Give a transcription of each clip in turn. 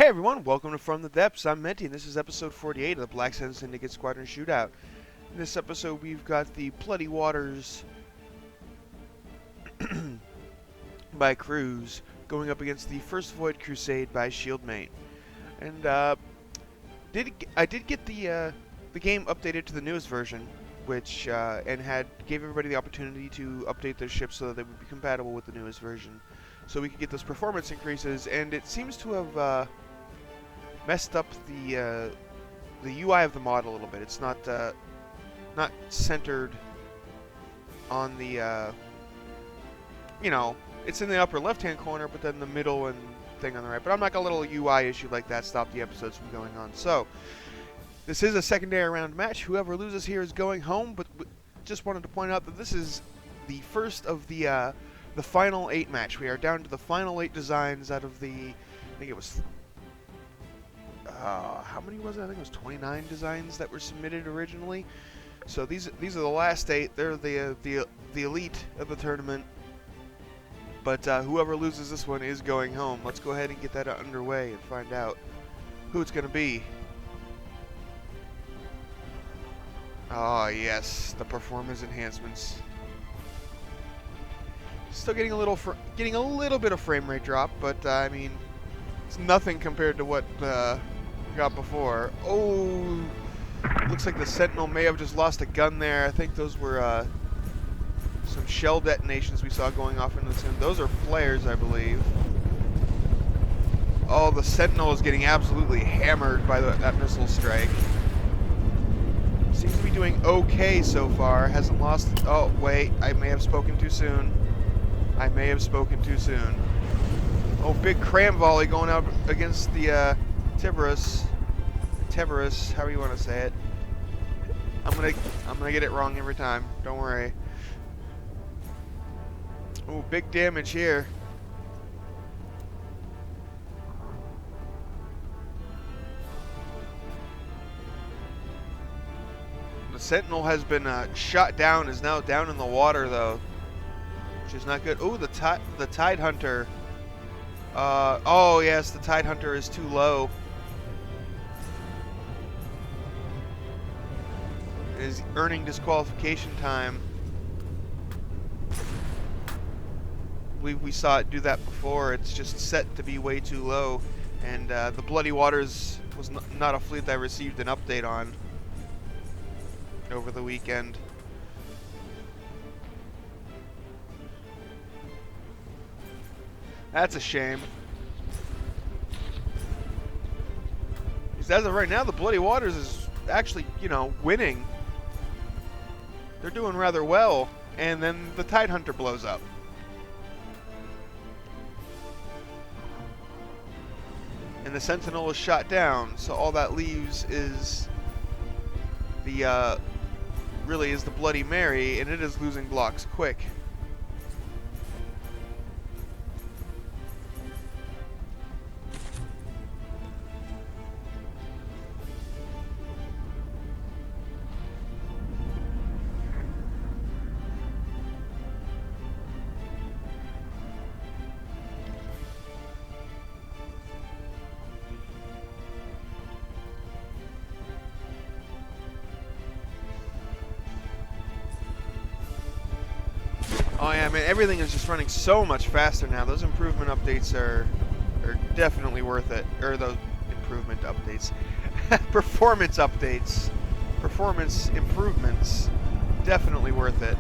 Hey everyone, welcome to From the Depths. I'm Menti, and this is episode 48 of the Black Sun Syndicate Squadron Shootout. In this episode, we've got the Bloody Waters by Cruz going up against the First Void Crusade by Shieldmate. And I did get the game updated to the newest version, which gave everybody the opportunity to update their ships so that they would be compatible with the newest version, so we could get those performance increases. And it seems to have messed up the UI of the mod a little bit. It's not centered on the it's in the upper left-hand corner, but then the middle and thing on the right. But I'm not gonna let a little UI issue like that stop the episodes from going on. So this is a secondary round match. Whoever loses here is going home. But just wanted to point out that this is the first of the final 8 match. We are down to the final 8 designs out of the, I think it was. How many was it? I think it was 29 designs that were submitted originally. So these are the last 8. They're the elite of the tournament. But whoever loses this one is going home. Let's go ahead and get that underway and find out who it's going to be. Oh yes, the performance enhancements. Still getting a little bit of frame rate drop, but I mean, it's nothing compared to what got before. Oh, looks like the Sentinel may have just lost a gun there. I think those were some shell detonations we saw going off into the sun. Those are flares, I believe. Oh, the Sentinel is getting absolutely hammered by that missile strike. Seems to be doing okay so far. Hasn't lost. Oh, wait. I may have spoken too soon. I may have spoken too soon. Oh, big cram volley going out against the Tiberus, however you want to say it. I'm gonna get it wrong every time. Don't worry. Oh, big damage here. The Sentinel has been shot down. Is now down in the water though, which is not good. Oh, the Tide Hunter. Oh yes, the Tide Hunter is too low. Is earning disqualification time. We saw it do that before. It's just set to be way too low, and the Bloody Waters was not a fleet that I received an update on over the weekend. That's a shame. Because as of right now, the Bloody Waters is actually, winning. They're doing rather well, and then the Tide Hunter blows up. And the Sentinel is shot down, so all that leaves is the really is the Bloody Mary, and it is losing blocks quick. Oh yeah, man, everything is just running so much faster now. Those improvement updates are definitely worth it. Or those improvement updates. Performance updates. Performance improvements. Definitely worth it.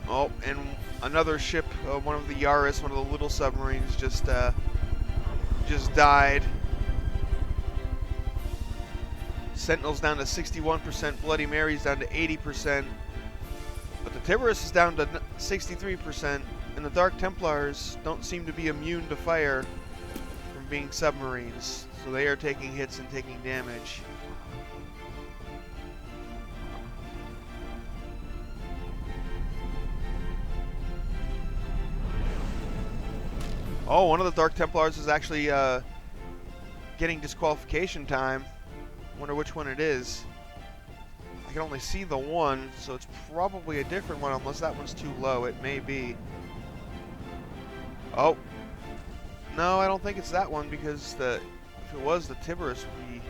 Oh, and another ship, one of the Yaris, one of the little submarines, just died. Sentinel's down to 61%, Bloody Mary's down to 80%, but the Tiberus is down to 63%, and the Dark Templars don't seem to be immune to fire from being submarines, so they are taking hits and taking damage. Oh, one of the Dark Templars is actually getting disqualification time. Wonder which one it is. I can only see the one, so it's probably a different one unless that one's too low. It may be. Oh. No, I don't think it's that one because if it was, the Tiburus would be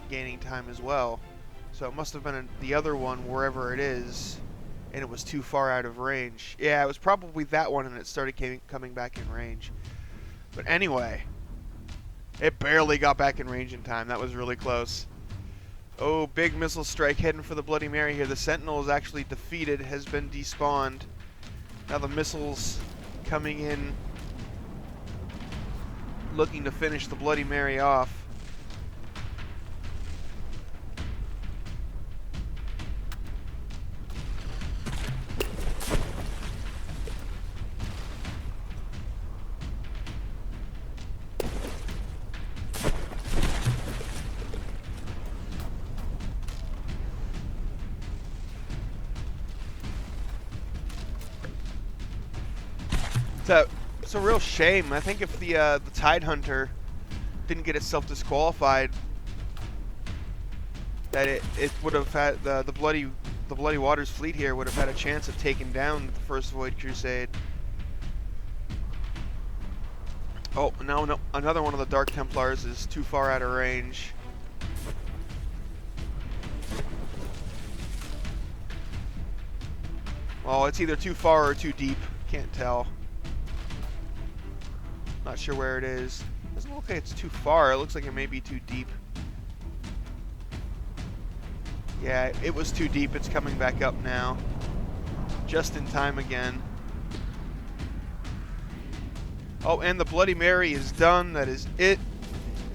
gaining time as well. So it must have been the other one, wherever it is, and it was too far out of range. Yeah, it was probably that one, and it started coming back in range. But anyway, it barely got back in range in time. That was really close. Oh, big missile strike heading for the Bloody Mary here. The Sentinel is actually defeated, has been despawned. Now the missiles coming in, looking to finish the Bloody Mary off. It's a real shame. I think if the Tidehunter didn't get itself disqualified, that it would have had the Bloody Waters fleet here would have had a chance of taking down the first Void Crusade. Oh, now no, another one of the Dark Templars is too far out of range. Well, it's either too far or too deep. Can't tell. Not sure where it is. Doesn't look like it's too far. It looks like it may be too deep. Yeah, it was too deep. It's coming back up now. Just in time again. Oh, and the Bloody Mary is done. That is it.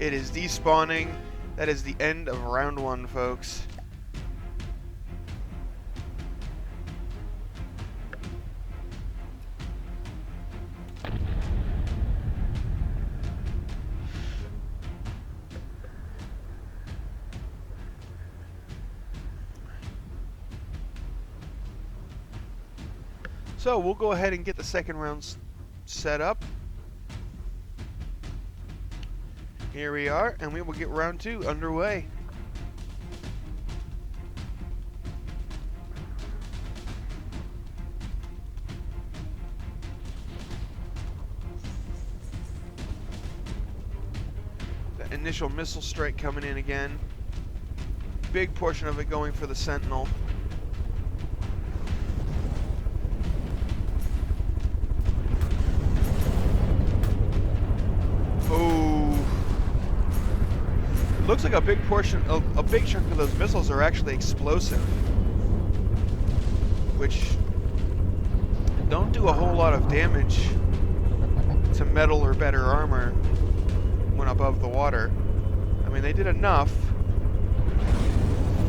It is despawning. That is the end of round 1, folks. So we'll go ahead and get the second round set up. Here we are, and we will get round 2 underway. The initial missile strike coming in again. Big portion of it going for the Sentinel. Looks like a big portion, a big chunk of those missiles are actually explosive, which don't do a whole lot of damage to metal or better armor when above the water. I mean, they did enough,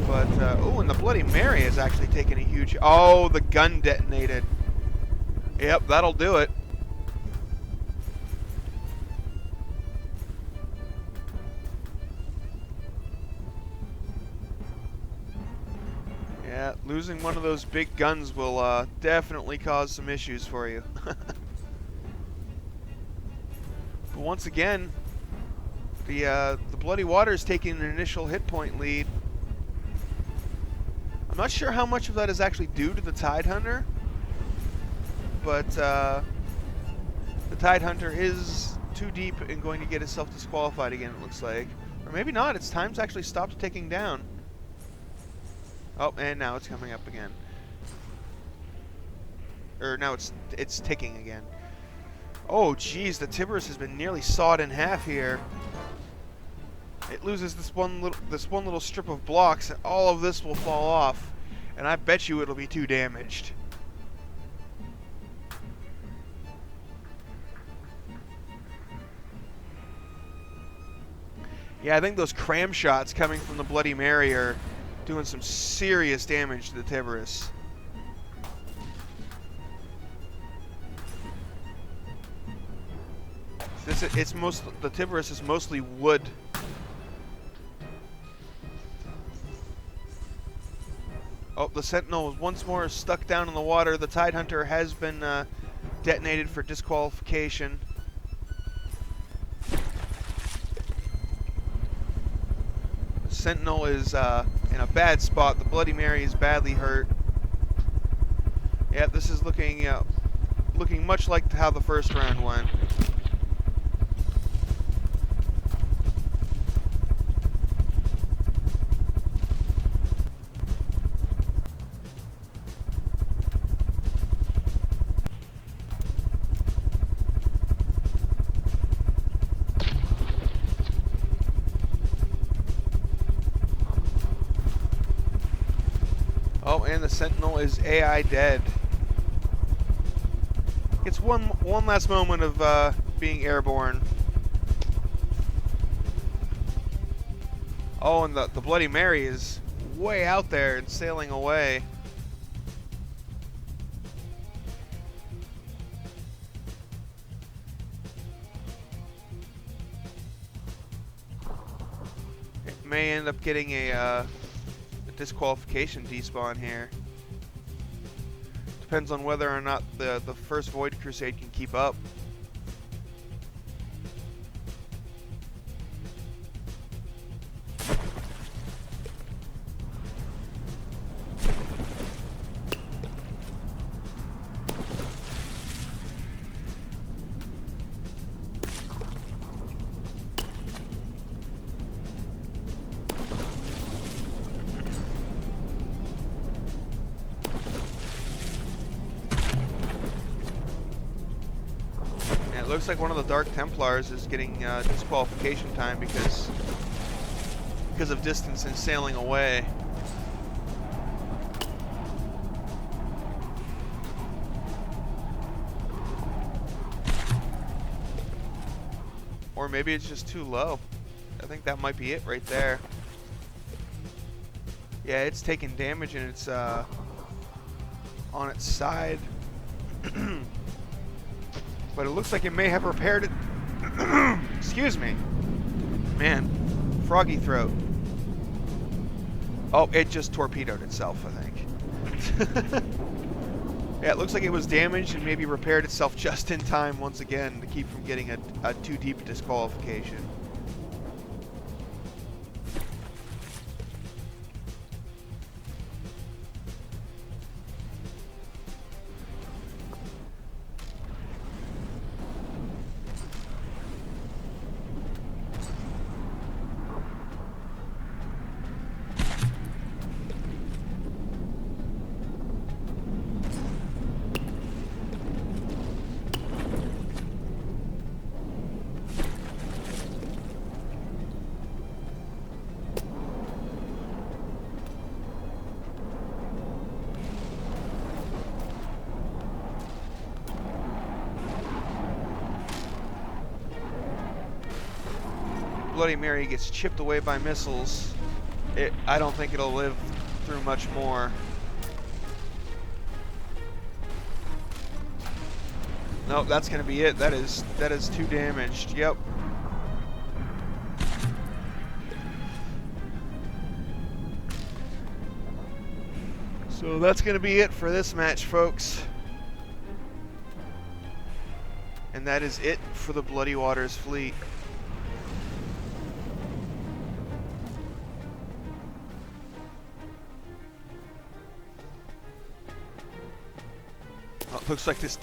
but oh, and the Bloody Mary is actually taking a huge. Oh, the gun detonated. Yep, that'll do it. Yeah, losing one of those big guns will definitely cause some issues for you. But once again, the Bloody Waters taking an initial hit point lead. I'm not sure how much of that is actually due to the Tidehunter, but the Tidehunter is too deep and going to get itself disqualified again, it looks like. Or maybe not, its time's actually stopped ticking down. Oh, and now it's coming up again. Or now it's ticking again. Oh, geez, the Tiburus has been nearly sawed in half here. It loses this one little strip of blocks, and all of this will fall off. And I bet you it'll be too damaged. Yeah, I think those cram shots coming from the Bloody Mary are doing some serious damage to the Tiburus. The Tiburus is mostly wood. Oh, the Sentinel is once more stuck down in the water. The Tidehunter has been detonated for disqualification. Sentinel is in a bad spot. The Bloody Mary is badly hurt. Yep, this is looking looking much like how the first round went. Oh, and the Sentinel is AI dead. It's one last moment of being airborne. Oh, and the Bloody Mary is way out there and sailing away. It may end up getting a disqualification despawn here. Depends on whether or not the first Void Crusade can keep up. It looks like one of the Dark Templars is getting disqualification time because of distance and sailing away. Or maybe it's just too low. I think that might be it right there. Yeah, it's taking damage and it's on its side. But it looks like it may have repaired it. Excuse me. Man, froggy throat. Oh, it just torpedoed itself, I think. Yeah, it looks like it was damaged and maybe repaired itself just in time once again to keep from getting a too deep disqualification. Bloody Mary gets chipped away by missiles. I don't think it'll live through much more. Nope, that's gonna be it. That is too damaged. Yep. So that's gonna be it for this match, folks. And that is it for the Bloody Waters fleet. Looks like this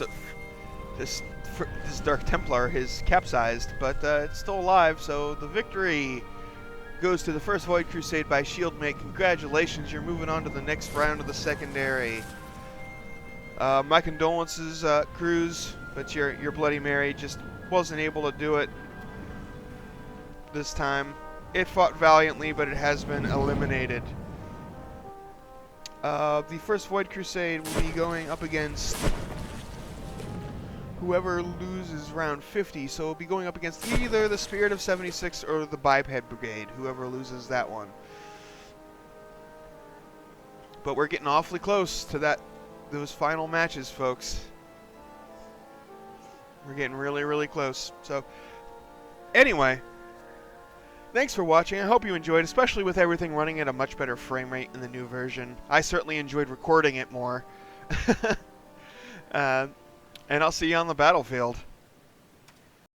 Dark Templar is capsized, but it's still alive, so the victory goes to the first Void Crusade by Shieldmate. Congratulations, you're moving on to the next round of the secondary. My condolences, Cruz, but your Bloody Mary just wasn't able to do it this time. It fought valiantly, but it has been eliminated. The first Void Crusade will be going up against whoever loses round 50, so we'll be going up against either the Spirit of 76 or the Biped Brigade, whoever loses that one. But we're getting awfully close to those final matches, folks. We're getting really, really close. So, anyway, thanks for watching. I hope you enjoyed, especially with everything running at a much better frame rate in the new version. I certainly enjoyed recording it more. And I'll see you on the battlefield.